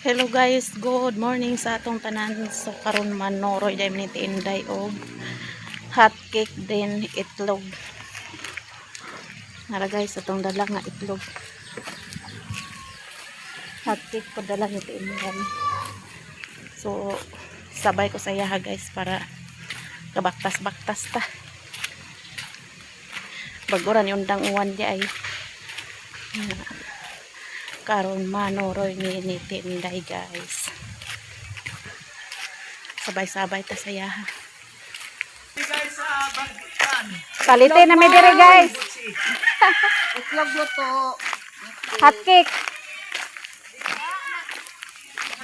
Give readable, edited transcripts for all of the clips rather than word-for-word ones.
Hello guys, good morning sa atong tanan. So karon manoroy day miniti inday og hot cake din itlog. Nara guys atong dala nga itlog. Hot cake ko dala niti inday. So sabay ko sa yaha guys para kabaktas-baktas ta. Baguran yung undang uwan di ay. Karon manoroy ni tinday guys. Sabay-sabay ta sa yaha. Palite na mi dire guys. Itlog luto. Hot cake.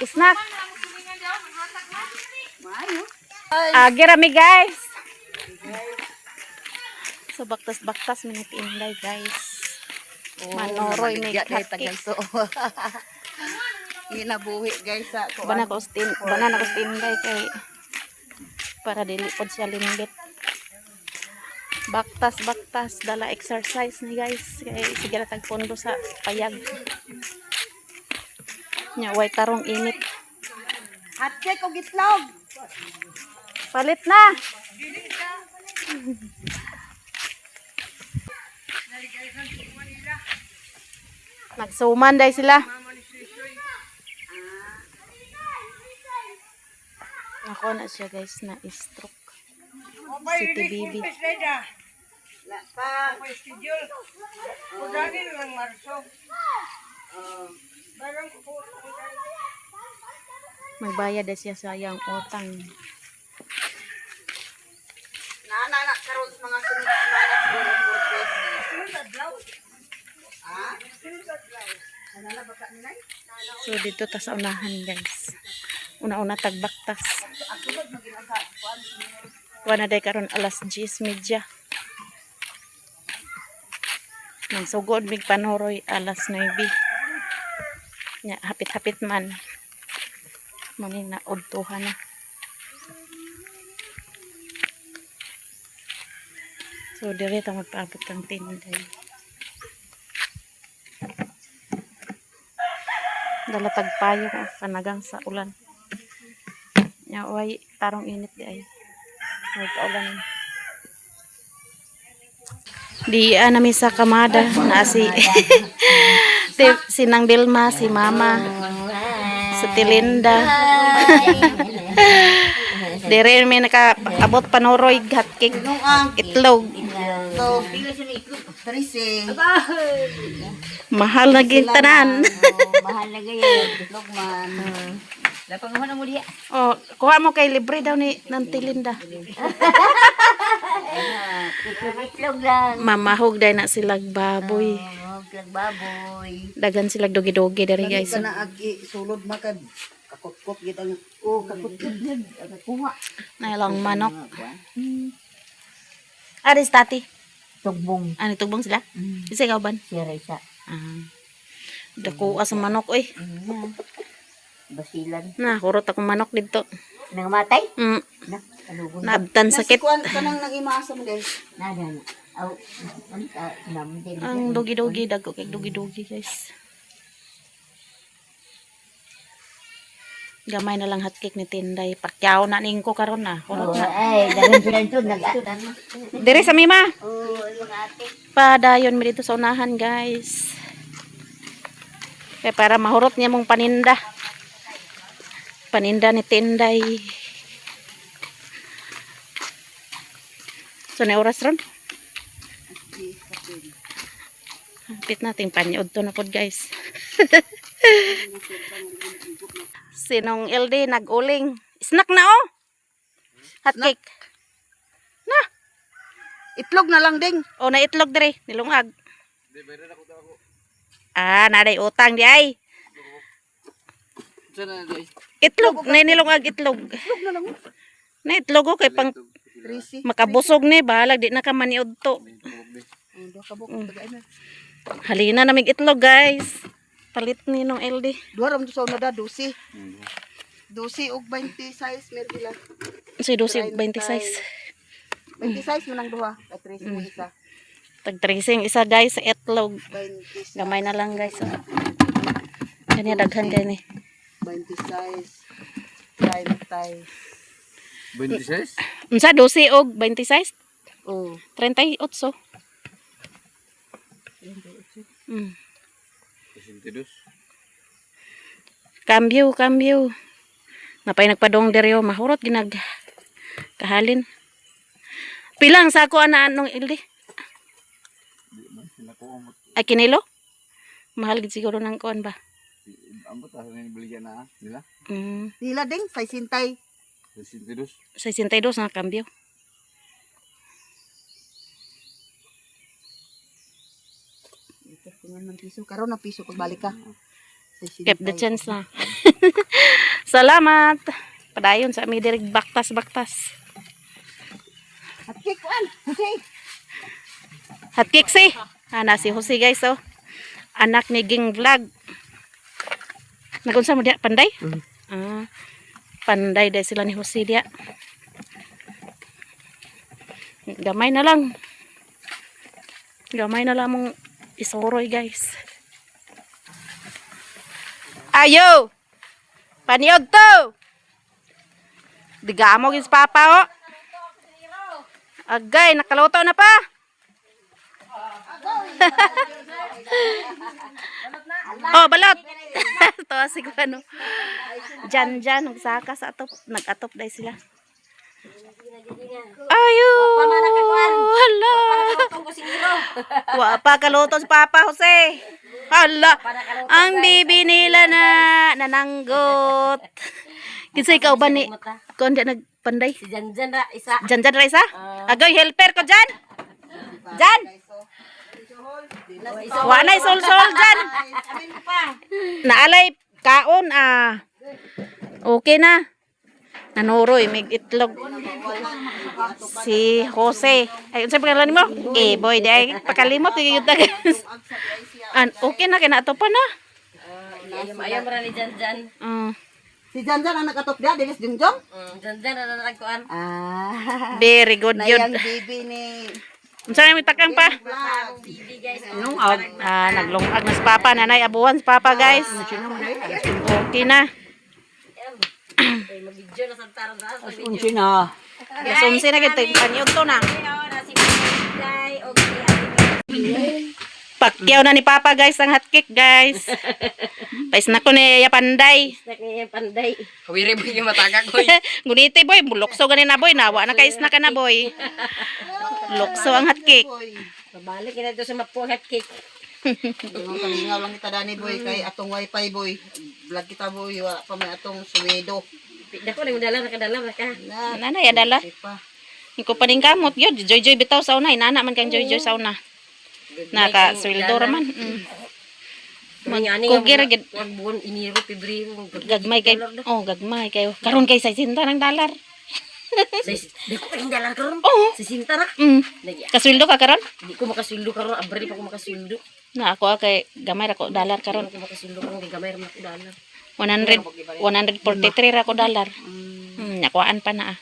Snack. Gira mi guys. So baktas-baktas minit inday guys. Manoroy may hot cake. Ginabuhi guys sa Bana ko stin day kay para dili pod siya linggit. Baktas dala exercise ni guys kay sige ra tag pondo sa payag. Nya way tarong init. hot cake og itlog. Palit na. Nagsuman day sila. Ako na siya guys na stroke. Si TBB. La pa schedule. Pudani lang Marso. Barang ko Magbayad na siya sa iyang utang. na karon sa mga sunod semana siguro mo adlaw. So dito ta sa unahan guys. Una-una tagbaktas. Wala day karon alas 10:30. Nagsugod mig panoroy alas 9. Nya hapit-hapit man. Maning na udtuhan na. So dire ta magpaabot ang tinday. Dala tagpayo ko kanagang sa ulan. Nya way tarong init di ay. Way kaulan. Di nami sa kamada na si Sinang Dilma, si Mama, si Tilinda. Dire mi nakaabot panoroy hot cake itlog. So, pila sa itlog. Tarise. Mahal na gintanan. Mahal na gayon. Itlog man. Lapang mo na mo diya. Oh, kuha mo kay libre daw ni ng Tilinda. Itlog lang. Mamahog day na silag baboy. Itlog baboy. Dagan silag dogi-dogi dari guys. Lagi ka na agi sulod makad. Kakot-kot gid ang kakot-kot gid. Kuha. Nailang manok. Aris tati. Tugbong. Ano tugbong sila? Isa kauban. Sira isa. Dako sa manok oy. Basilan. Na, kurot akong manok dito. Nangamatay? Mm. Na, alubon. Naabtan sakit. Nasikuan ka nang nag-imasa mo guys. Nada na. Aw, namdin. Ang dogi-dogi, dago kay dogi-dogi guys. Gamay na lang hot cake ni Tinday. Pakyaw na ning ko karon na. Kurot na. Ay, dagan sila ito. Nag-atan mo. Dire sa Mima. Oo, mga ate. Padayon mi dito sa unahan guys. Kaya para mahurot niya mong paninda. Paninda ni Tinday. So na oras ron? Hapit nating panyod to na pod guys. Sinong LD nag-uling. Snack na oh. Hot cake. Na. Itlog na lang ding. O na itlog dire, nilungag. Naday utang di ay. Itlog, na nilungag itlog. Itlog na lang. Na itlog ko kay pang Risi. makabusog ni bahalag di na ka maniud to. Do ka buk tagay na. Halina namig itlog guys. Palit ni nung LD. Duha ram sa una da 12. 12 og 20 size mer bila. Si 26. 20 size man ang duha. At risi mo isa. Tag tracing isa guys sa itlog. 20. Gamay na lang guys. Oh. Kanya daghan gani. 26, 30. 26? Unsa 12 og 26? Oh. 38. Mm. 62. Cambio. Napay nagpadong deryo mahurot ginag kahalin. Pilang sa ako ana anong ildi? Di man sinakuha mo. Ay kinilo? Mahal gid siguro nang kuan ba? Ambot asa ni balikan na nila. Sila ding, 60. 62. 62 na cambio. Ito, tingnan ng piso. Karon na piso pag balik ka. 60. Keep the chance na. Salamat. Padayon sa mi direk baktas. At cake, Juan. Okay. Hot cakes Ana si Jose guys oh. Anak ni Ging Vlog. Nagunsa mo dia panday? Panday dahil sila ni Jose dia. Gamay na lang mong isoroy guys. Ayo! Paniog to! Digamo gis papa oh. Agay, nakaluto na pa. Oh, balot. To siguro ano. Jan nagsaka sa atop, nag-atop dai sila. Ayo. Hala. Wa pa kaluto si Papa Jose. Hala. Ang bibi nila na nananggot. Kinsa ikaw ba ni kon di nagpanday? Si Janjan ra isa. Jan ra isa? Agoy helper ko Jan. Jan. Wa na sol-sol Jan. Naalay kaon Okay na. Nanuroy mig itlog. Si Jose. Ay unsa pangalan mo? Boy day pakalimot gyud ta. Okay na kina ato pa na. Ayam ra ni Janjan. Si Janjan ang nakatop dia, dilis Jungjong. Janjan ra nagkuan. Very good yun. Nayang bibi ni Unsa na may takang pa? Bibi guys. Naglungag na si Papa, nanay abuhan si Papa guys. Okay na. Ay mag-video na sa taron ra. unsi na. Yes, unsi na kita panyod to na. Si Day okay. Pakyaw na ni Papa guys ang hotcake guys. Pais na ko ni Yapanday. Snack ni panday. Kawiri boy yung mataga ko. Guniti boy, bulokso ganin na boy, nawa na kais na ka na boy. Lokso ang hotcake. Pabalik na to sa mapuhat cake. Ang kalingaw lang kita dani boy kay atong wifi boy. Vlog kita boy wa pa may atong suwedo. Dako lang dala nakadala ra ka. Nanay adala. Iko pa ning kamot gyud, joy bitaw sa una, inana man kang joy sa una. Naka sweldo ra man. Kugir gid Wag buwan iniro Pebrero. gagmay kay gagmay kayo. Karon kay 60 ng dollar. Di ko kayong dalang karon. Oo. Si Sinta ra. Nagya. Kasweldo ka karon? Di ko makasweldo karon. Abril pa ko makasweldo. Na ako kay gamay ra ko dollar karon. Ako makasweldo karon kay gamay ra man ko dalan. 143 ra ko dollar. Nakuan pa na.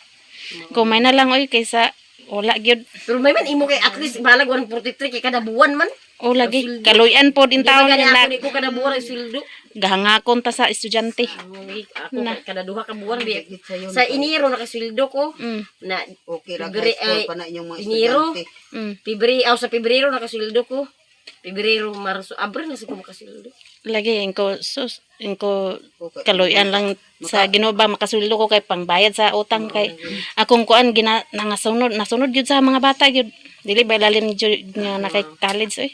Kumay na lang oy kaysa wala gyud. Pero may man imo kay at least balag 143 kay kada buwan man. O lagi kaluyan pod in Di ba taon gani na ako ni ko kada buwan ang sweldo. gahangakon ta sa estudyante. Ako kada duha ka buwan bi. Sa Enero nakasweldo ko. Na Okay ra February, guys, pa na inyong mga Enero. estudyante. Pebrero sa Pebrero nakasweldo ko. Pebrero, Marso, Abril na siguro makasweldo. Lagi inko kaluyan lang sa Ginoo ba makasweldo ko kay pangbayad sa utang kay akong kuan nasunod gyud sa mga bata gyud. Dili ba lalim gyud nga na kay college oy.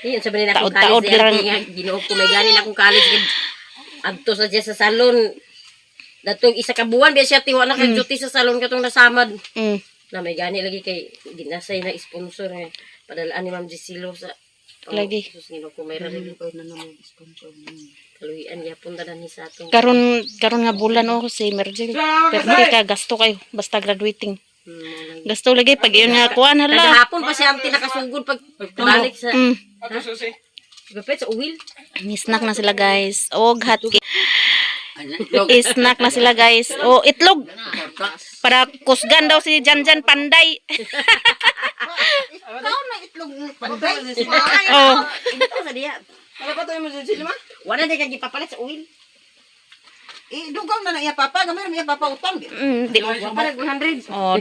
Iyon sabi nila akong Taod-taod college lang. Ginoo ko may ganin akong college gid. Adto sa diya sa salon. Datong isa ka buwan biya siya tiwa na kay duty sa salon katong nasamad. Na may gani lagi kay ginasay na sponsor eh. Padalaan ni Ma'am Gisilo sa Lagi. Sus Ginoo ko may rarili Koy na naman sponsor. kaluyan ya punta na ni sa atong. Karon nga bulan o si Mergel. Pero hindi ka gasto kayo basta graduating. Gasto lagi pag iyon nga kuan hala. Kagahapon pa siya ang tinakasugod pag balik sa Gapet sa uwil. Snack na sila guys. Og hotcake. Snack na sila guys. O itlog. Para kusgan daw si Janjan Panday. Ikaw na itlog panday. Oh. Ito sa diya. Ano pa tayo mo sa silma? Wala di kang gipapalit sa uwil. Dugaw na iya papa, gamay iya papa utang. Di. Parang 100. Oh,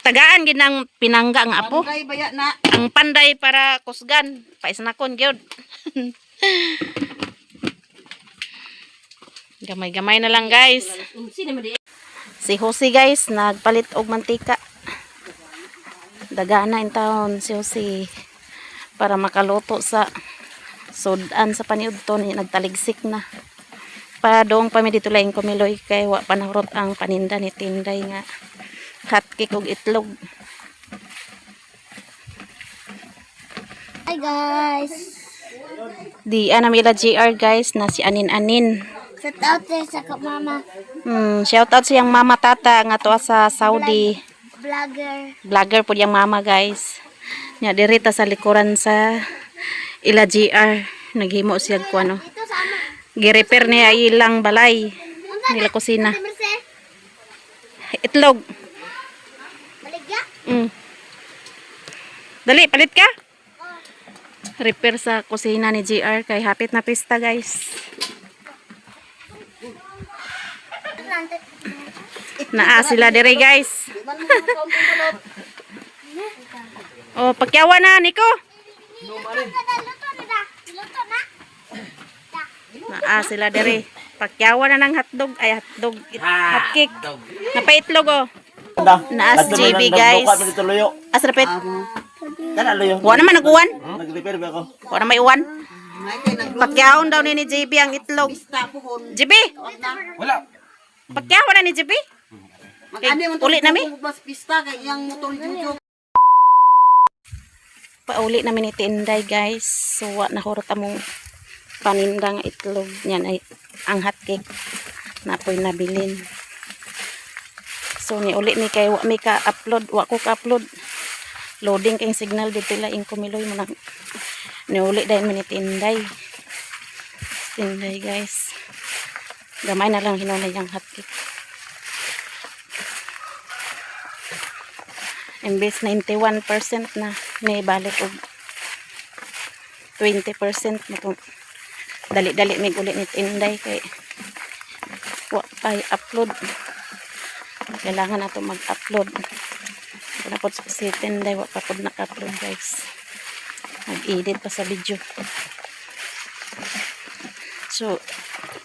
tagaan ginang pinangga nga apo. Panday baya na. Ang panday para kusgan. Paisnakon gyud. Gamay-gamay na lang guys. Unsi naman di. Si Jose guys nagpalit og mantika. Dagana in town si Jose para makaluto sa sudan sa paniudto ni nagtaligsik na. Padong pa mi dito laing kumiloy kay wa panahurot ang paninda ni Tinday nga hotcake ug itlog. Hi guys! Di anamila GR guys na si Anin-Anin. Shout out there sa mama Shout out sa yang mama tata nga tuwa sa Saudi. vlogger. Vlogger po yang mama guys. Nya diri ta sa likuran sa ila GR. Naghimo siya ko ano. Ito sa ama. Gi-repair niya ilang balay nila kusina. Merse, Itlog. baligya. Dali, palit ka. Repair sa kusina ni GR kay hapit na pista guys. Naa sila dire guys. Oh, pakyawa na Nico. Luto na. Luto na. Naa sila dire. Pakyawa na ng hotdog. Ay, hotdog. Hotcake. Napaitlog oh. Naas JB guys. Asrapit. Wa naman nag-uwan. Nag-repair ba ako? Wa na may uwan. May kay nagluto. Pakyaon daw ni JB ang itlog. Pista pohon. JB, Wala. pakyawan na ni JB. Mag-ani man Ulit na mi. Bas pista kay iyang motor jujo. Pauli namin ni Tinday guys. So, wa nahurot among paninda nga itlog. Yan ay ang hotcake na po'y nabilin. So, ni uli ni kay wa mi ka-upload. Wa ko ka-upload. Loading kayong signal dito laing kumiloy mo na. Ni uli dahil mi ni Tinday. Tinday guys. Gamay na lang hinunay yung hotcake. Imbes 91% na may balik og 20% mo kung dali-dali mig ulit ni Tinday kay wa pa upload. Kailangan nato mag-upload. Wala po si Tinday wa pa po naka-upload guys. Mag-edit pa sa video. So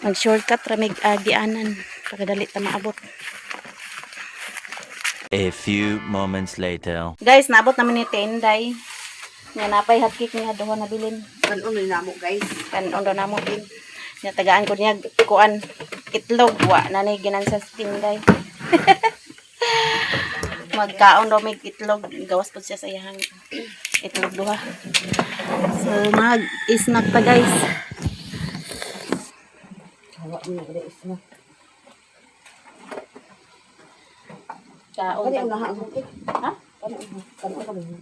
mag-shortcut ramig agianan para dali ta maabot. A few moments later. Guys, naabot namin ni Tinday. Nga napay hotcake niya duha na bilin. Kanon ni namo guys. Kanon daw namo din. Nya tagaan ko niya kuan itlog wa na ni ginan sa Tinday. Magkaon daw may itlog, gawas pud siya sa iyang itlog duha. So mag-snack ta guys. Hawa ni gede isna. Kaon Kani ta. ang hawa. Ha? Kani.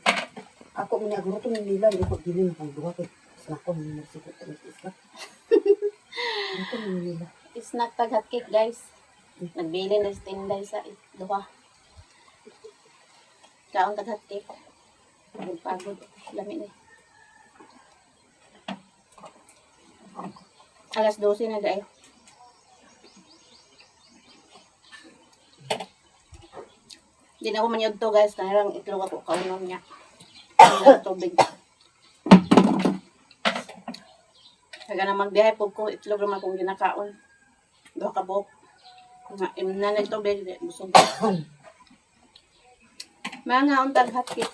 Ako man aguro to nila ko dilin pang duha kay snako ni siko to isna. Ako nila. Snack tag hotcake guys. Nagbili na si Tinday sa duha. Kaon tag hotcake. Pagod. Lami ni. Alas 12 na dahil. Di na ako manyod to guys. Kanirang itlog ako kaunon niya. Ang tubig. Kaya na magbiyahe po ko itlog naman kung ginakaon. Doha ka buhok. Nga na tubig. Busog. Mga untag hotcake.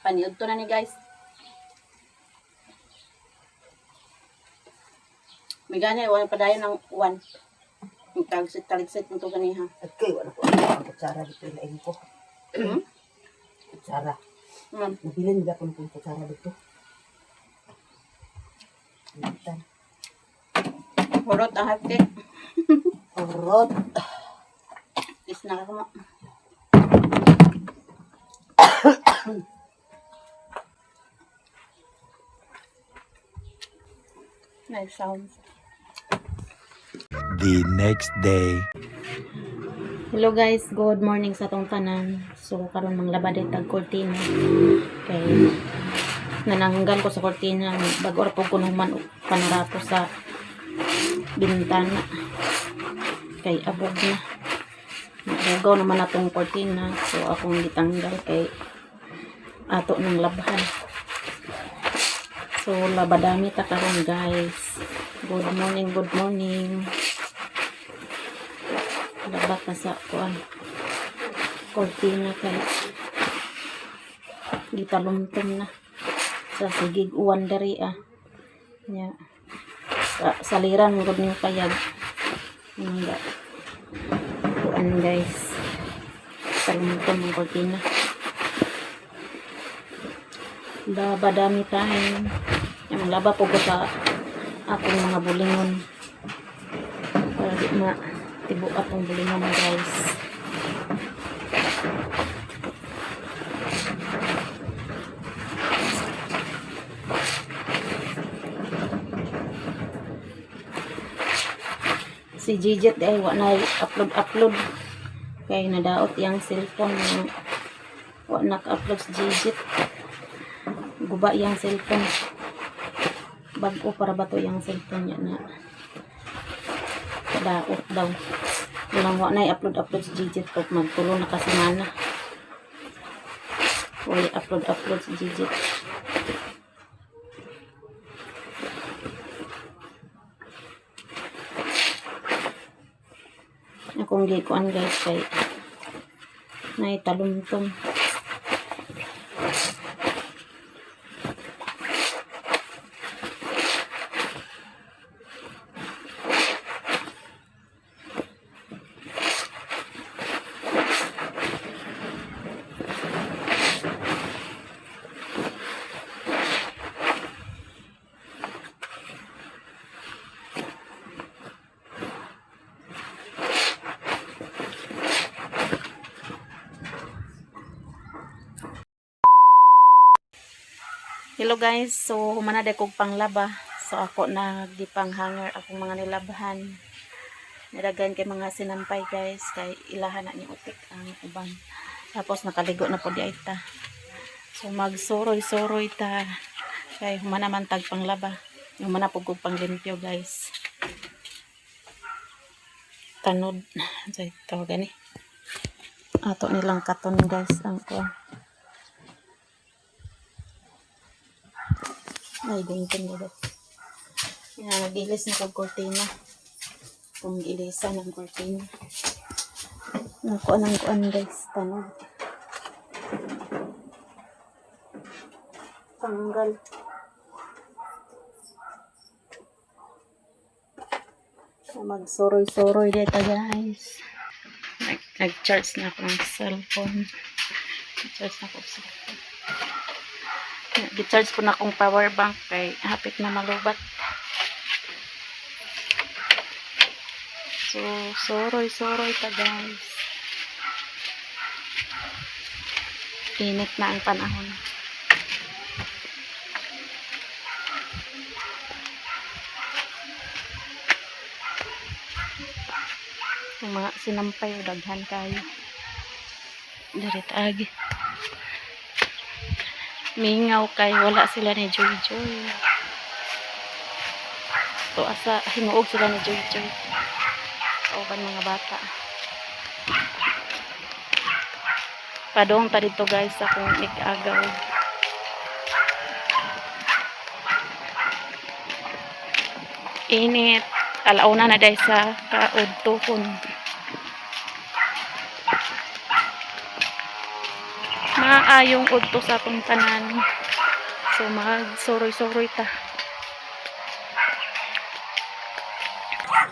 Paniod to na ni guys. May ganyan, wala pa dayon ng 1. Yung taligsit mo ito ganiha. At kay wala ko ang kutsara dito lain ko. Kutsara. Nabilin ba kung kutsara dito? Itan. Hurot ang hotcake. Orot. Is na ka mo. Nice sounds. The next day. Hello guys, good morning sa tong tanan. So karon manglaba din tag kortina. Kay nananggan ko sa kortina bago ra pud ko naman panarato sa bintana. Kay abog na. Nabugaw naman atong cortina. So akong gitanggal kay ato ng labhan. So labadami ta karon guys. Good morning, good morning. Labat na sa kuan. Cortina kay gitalumtom na. Sa sigig uwan dari nya saliran mo gud ning payag nga kuan guys talumtom ang cortina laba dami tayo yung laba po ko sa akong mga bulingon para di na tibo akong bulingon guys. Si Gijet ay wala na upload kaya nadaot yung cellphone niya. Wala naka-upload si Gijet. Guba yung cellphone. Bago para ba to yung cellphone niya na kadaot daw. Walang wala na upload si Gijet pag magtulo na kasi mana. Wala upload si Gijet. Akong gikuan guys kay naitalumtom. Hello guys, so humanad kog panglaba. So ako na gipang hanger akong mga nilabahan. Nilagyan kay mga sinampay guys kay ilahan na ni utik ang uban. Tapos nakaligo na po di ay ta. So magsuroy-suroy ta kay humanaman tag panglaba. Humana po kog panglimpyo guys. Tanod sa ito gani. Ato nilang katon guys ang ko. Ay, gunting nila. Yan, nag-ilis na kong cortina. Kung ilisan ng cortina. Nakuan ang kuan guys. Tanong. Tanggal. So, mag-soroy-soroy dito guys. Nag-charge na ako ng cellphone. Nag-charge na ako ng cellphone. Gi-charge po na akong power bank kay hapit na malubat. So, soroy-soroy ta guys. Init na ang panahon. Yung mga sinampay o daghan kayo. Darit agi. Mingaw kay wala sila ni Joy Joy. To asa hinuog sila ni Joy Joy. Kauban mga bata. Padong ta dito guys akong ig-agaw. Init. Alauna na dahil sa kaudtokon. Maayong udto sa akong tanan. So mag-soroy-soroy ta.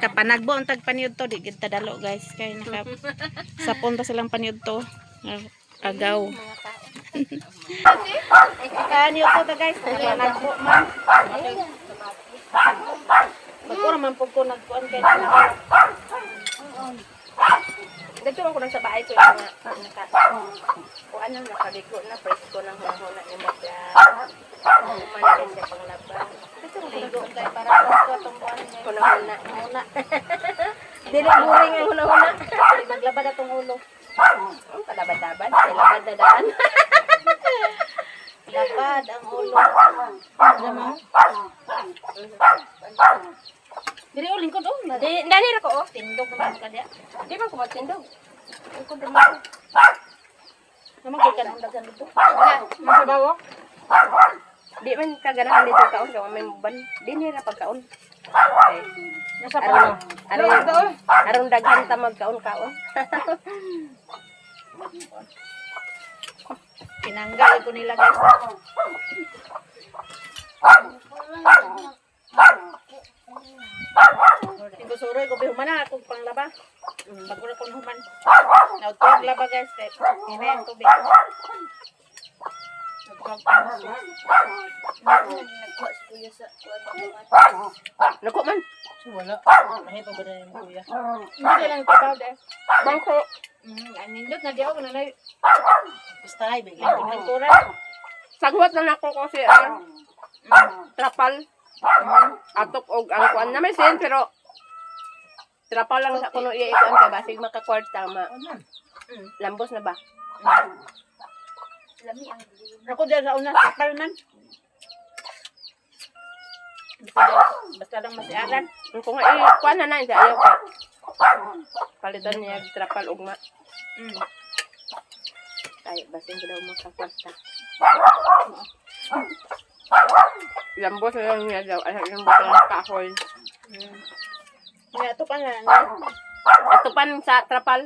Kapanagbo ang tagpaniud to, di gid ta dalo guys kay naka sapon ta silang paniud to. Agaw. Kanyo to ta guys, panagbo man. Magkura man pug ko nagkuan kay Dito ako nang sa bahay ko yung mga kung ano nakaligo na presko ng huna ni Magda. Manalin siya panglaban. Dito ako ligo kay para presko itong buwan niya. Huna-huna. Dili buring ang huna-huna. Maglabad atong ulo. Palabad-labad. Palabad na daan. Lapad ang ulo. Diri uling ko doon. Dali ra ko oh. Tindog naman ka diya. Di man ko matindog. Ko dali. Naman kay kanang daghan dito. Masabaw. Di man kaganahan dito kaon kay may muban. Dili ra pagkaon. Okay. Nasa pa. Aron daghan ta magkaon-kaon. Pinanggal ko nila guys. Tingko suroy ko bihumana akong panglaba. Bago na ko human. Nautog laba guys kay ini ang tubig. Nako man. Wala. Mahito ba na yung kuya? Hindi lang itabaw dahil. Bangko. Anindot na diyaw na na. Basta bigla ko ng kuran. Sagwat na nako ko si trapal. Atok og ang kuan na may sen pero trapal lang sa kuno iya ikuan kay basig makakwarta ma. Lambos na ba? Ako dyan sa una, sakal man. Basta lang masiaran. Kung nga kuan na na siya ayaw pa. Palitan niya trapal ugma. Ay basig daw makakwarta. Lambos na lang niya daw. Ay lambos ng kahoy. Kaya ito pa na. Ito pa sa trapal.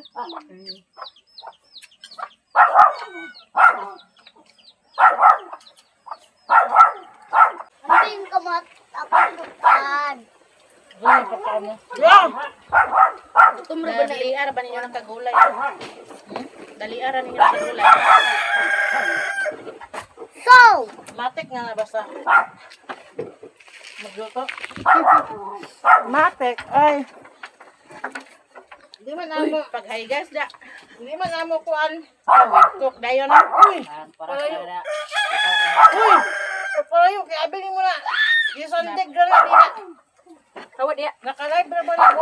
Ano yung kamat? Tapan. Daliar ba ninyo ng kagulay? Daliar ninyo ng kagulay. So! Matik nga na basta. Magluto. Matek, ay. Di man amo. Paghigas da. Di man amo kuan. Cook dayon na. Uy! Palayo. Uy! Palayo, kaya abingin mo na. Di sandig na di na. Kawat dia. Nakalive na ba na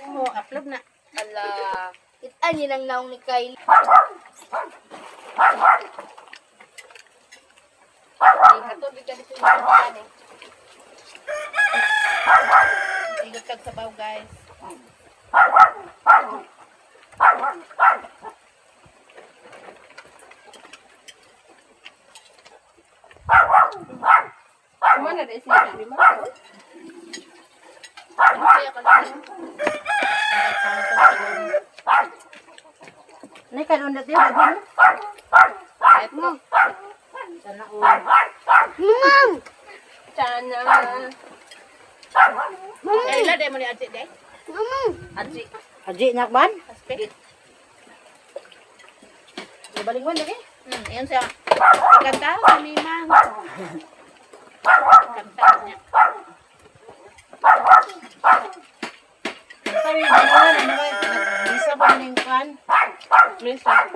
mo? Upload na. Ala. Itan yun ang naong ni Kyle. Ihatod ka dito yung mga eh. Igot kag sabaw guys. Mana ada sih di mana? Nay, kanon na tayo, lagi mo. Ito. Sana all. Sana. Eh, ila demo ni Adji day. Adji. Haji, nakban? Aspek. Ibalingon lagi. Ayan siya. Kanta kami man. Kanta niya. Sabi, gano'n, ano ba, isa ba ning kan? Misa.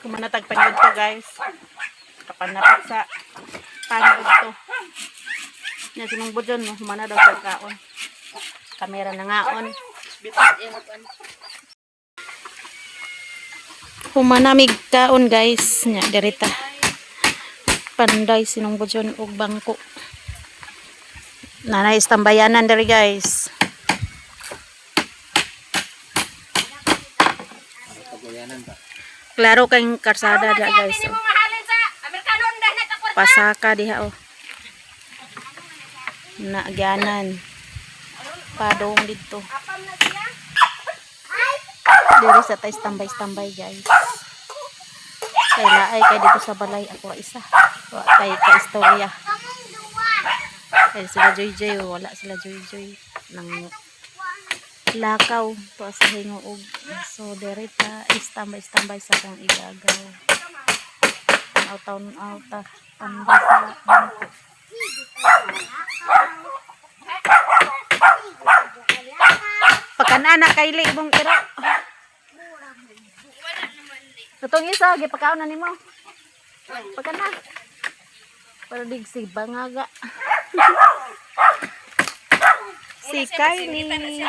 Kumanatag panyod to guys. Kapanatag sa panyod to. Yan sinong budyon mo. Humana daw sa kaon. Kamera na ngaon. Humanamig kaon guys. Nya derita. Panday sinong budyon og bangko. Nanay istambayanan diri guys. Klaro kayong karsada da guys. Oh. Pasaka diha oh. Nagyanan. Padong dito. Diri sa tay tambay-tambay guys. Kay laay kay dito sa balay ako isa. Wa kay ka istorya. Kaya sila Joy-Joy, wala sila Joy-Joy ng lakaw to sa hingoog. So derita istambay sa kang igagaw. Out-out tambay sa bangko. Pagkanana kay libong iro. Tutong isa gipakaon na nimo. Pagkana. Para digsi bangaga. Si Kylie.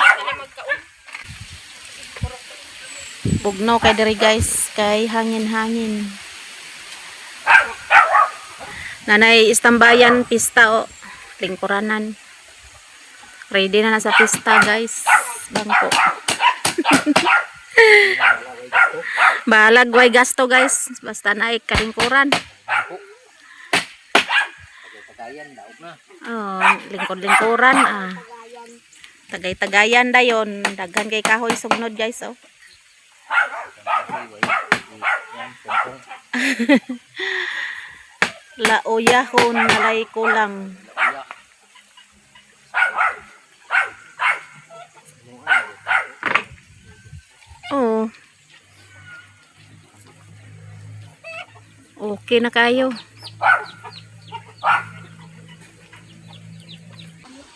Bugnaw kay diri guys kay hangin-hangin. Nanay istambayan pista o lingkuranan. Ready na sa pista guys. Bangko. Balag way gasto guys. Basta na ay kalingkuran. Oh, lingkod-lingkuran ah. Tagay-tagayan dayon. Daghan kay kahoy sugnod guys oh. Lauyahon nalay kulang. Oh. Okay na kayo.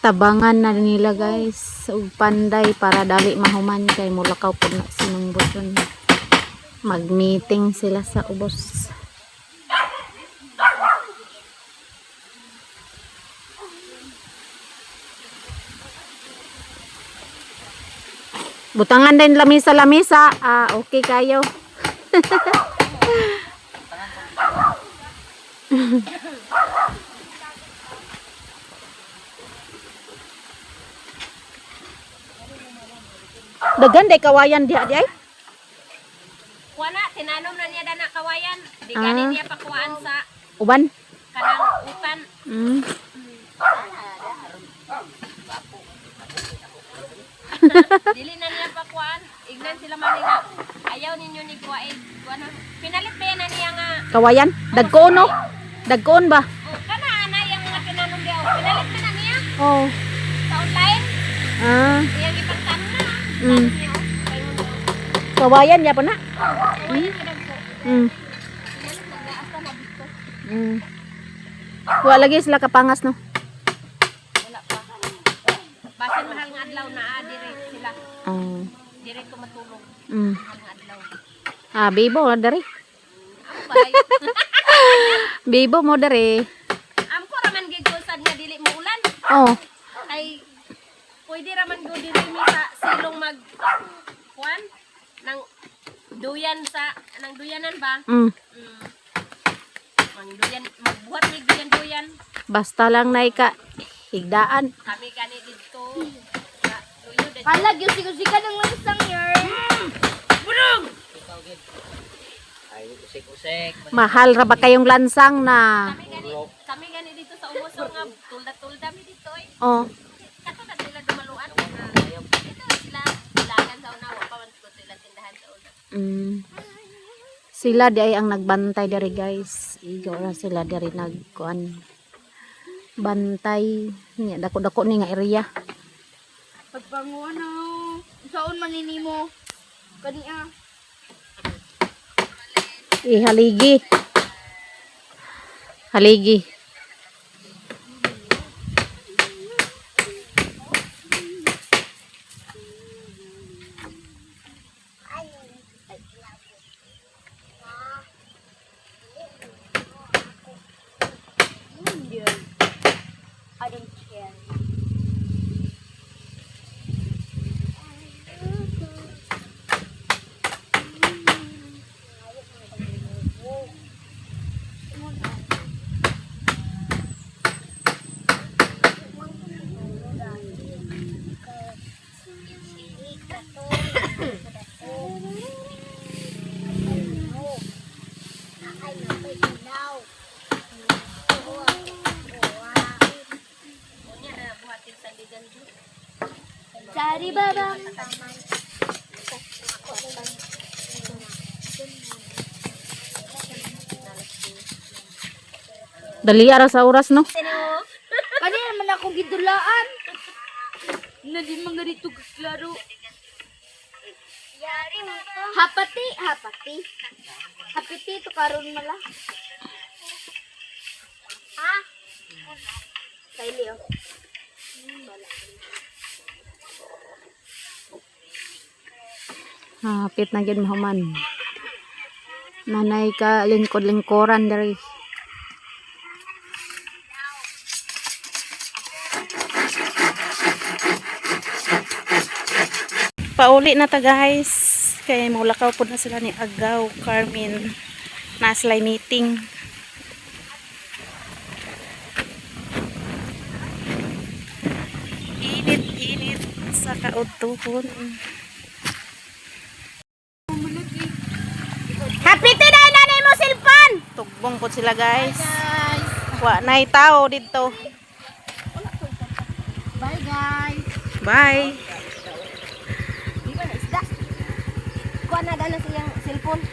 Tabangan na nila guys ug panday para dali mahuman kay mulakaw pud na sinumbot yun. Mag-meeting sila sa ubos. Butangan din lamisa-lamisa. Ah, okay kayo. Dagan day kawayan diha di ay. Kuana, tinanom na niya dana kawayan. Di ganin niya pakuhaan sa Uban. kanang utan. Dili na niya pakuhaan. Ignan sila maniga. Ayaw ninyo ni kuwain. Kuana, pinalit ba yan na niya nga? Kawayan. Dagkoon no. Dagkoon ba? Oh, kana ana yung mga tinanom diya. Pinalit na niya Oh. sa online. Ah. Iyang ipagtan na. Mm. Niya, oh. Kayo mo. Kawayan ya pa na. Kawayan ka dagko. Mm. Pinalit na asa na dito. Mm. Wa lagi sila kapangas no. Wala pa. Basin mahal nga adlaw na dire sila. Oh. Dire ko matulog. Mm. Mahal nga adlaw. Ah, bibo dari. Amo balay. Bibo mo dari. Am ko raman gid ko sad nga dili mo ulan. Oh. Ay pwede raman go diri mi sa silong mag kuan nang duyan sa nang duyanan ba? Mm. Mang duyan magbuhat mi duyan. Basta lang na ka higdaan. Kami gani dito. Sa luyo de. Halag yung sikusika ng langsang yun. Mahal ra ba kayong lansang na? Kami gani dito sa umuso nga tulda-tulda mi dito eh. Oh. Kato na sila dumaluan. Ito sila bilangan sa una wa pa man ko sila tindahan sa una. Mm. Sila di ay ang nagbantay dari guys. Igo ra sila dari nagkuan. Bantay niya dako-dako ni nga area. Pagpanguan na. Saan maninimo? Kaniya. Haligi. Haligi. I don't care. Unya na buhatin sa digan dito. Sari babang. Dali ara sa oras no. Kanina naman akong gidulaan. Na di mga dito kaklaro. Hapati, hapati. Hapiti to karon mala. Ha? Kaili oh. Hapit na gyud mahuman. Nanay ka lingkod-lingkoran dari. Pauli na ta guys. Kay mulakaw po na sila ni Agaw, Carmen. Naslay meeting. sa kautuhon. Happy today na ni mo cellphone. Tugbong po sila guys. Wa nay tao dito. Bye guys. Bye. Di ba na isda? Kuha na dala siyang cellphone.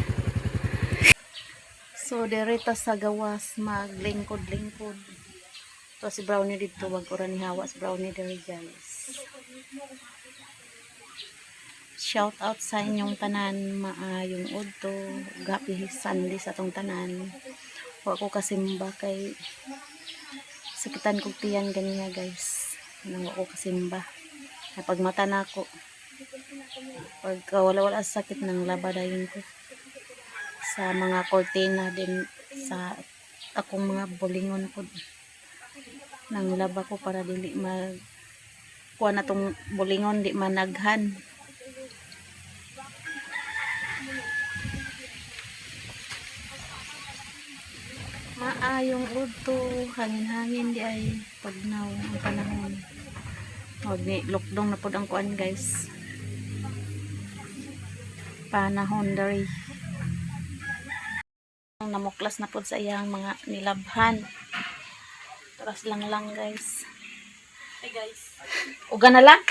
So direta sa gawas maglingkod-lingkod. To si Brownie dito wag ora ni hawa si Brownie diri guys. Shout out sa inyong tanan maayong udto, happy Sunday sa tong tanan. Wa ko kasimba kay sakitan kog tiyan ganiya guys. Nang wa ko kasimba. Kapag mata na ako. Pag wala-wala sakit ng labadayon ko. Sa mga kortina din sa akong mga bulingon po nang laba ko para dili mag kuha na tong bulingon di managhan. Maayong udto, hangin-hangin di ay pagnaw ang panahon. Huwag ni lockdown na po ang kuan guys. Panahon dari. Namuklas na po sa iyang mga nilabhan. Taras lang guys. Hey guys. Uga na lang.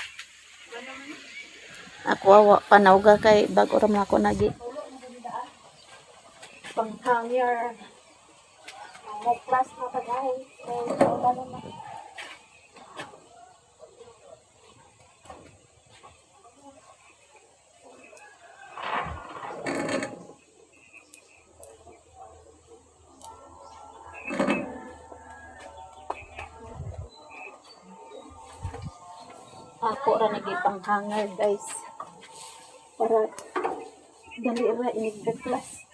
Ako awa panauga kay bago ra man ako nagi. Panghangyer. Namuklas na ta guys. So uga na. Ako ra nagipang hanger guys para dali ra inigdeklas.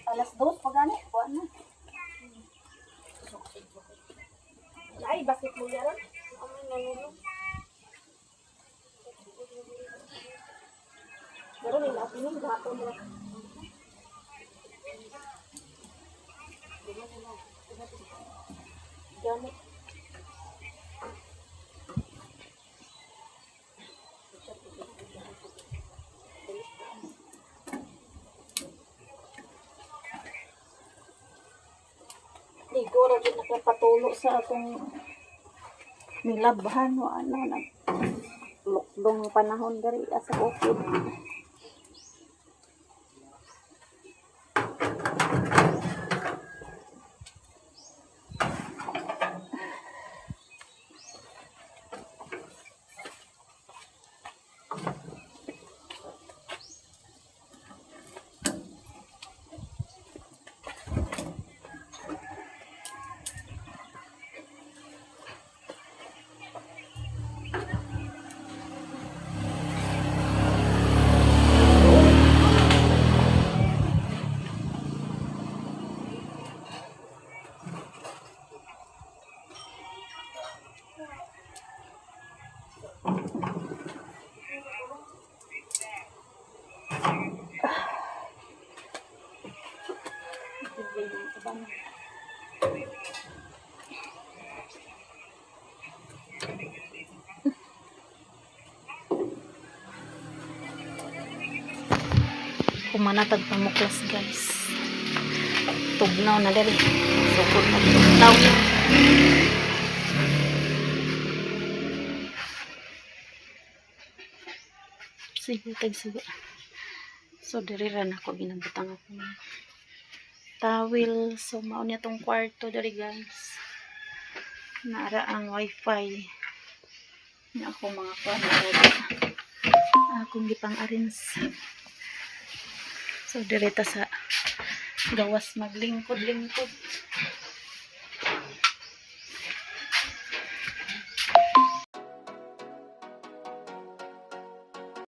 Alas 2 pa gani ko na. Ay bakit mo yaron? Amoy nanulog. Pero nila pinig gapon ra. Gamit. Ligo ra din nakapatulo sa atong nilabhan o ano na lockdown panahon dari asa okay. Kumanatag pamuklas guys. Tugnaw na dali. Sukod na tugnaw. Sige, sige. So, diri ra na ako ginabutang ako ng towel. So, mao niya tong kwarto diri guys. Naara ang wifi. Na ako mga kwarto. Akong gipang arrange. So, direta sa gawas maglingkod-lingkod.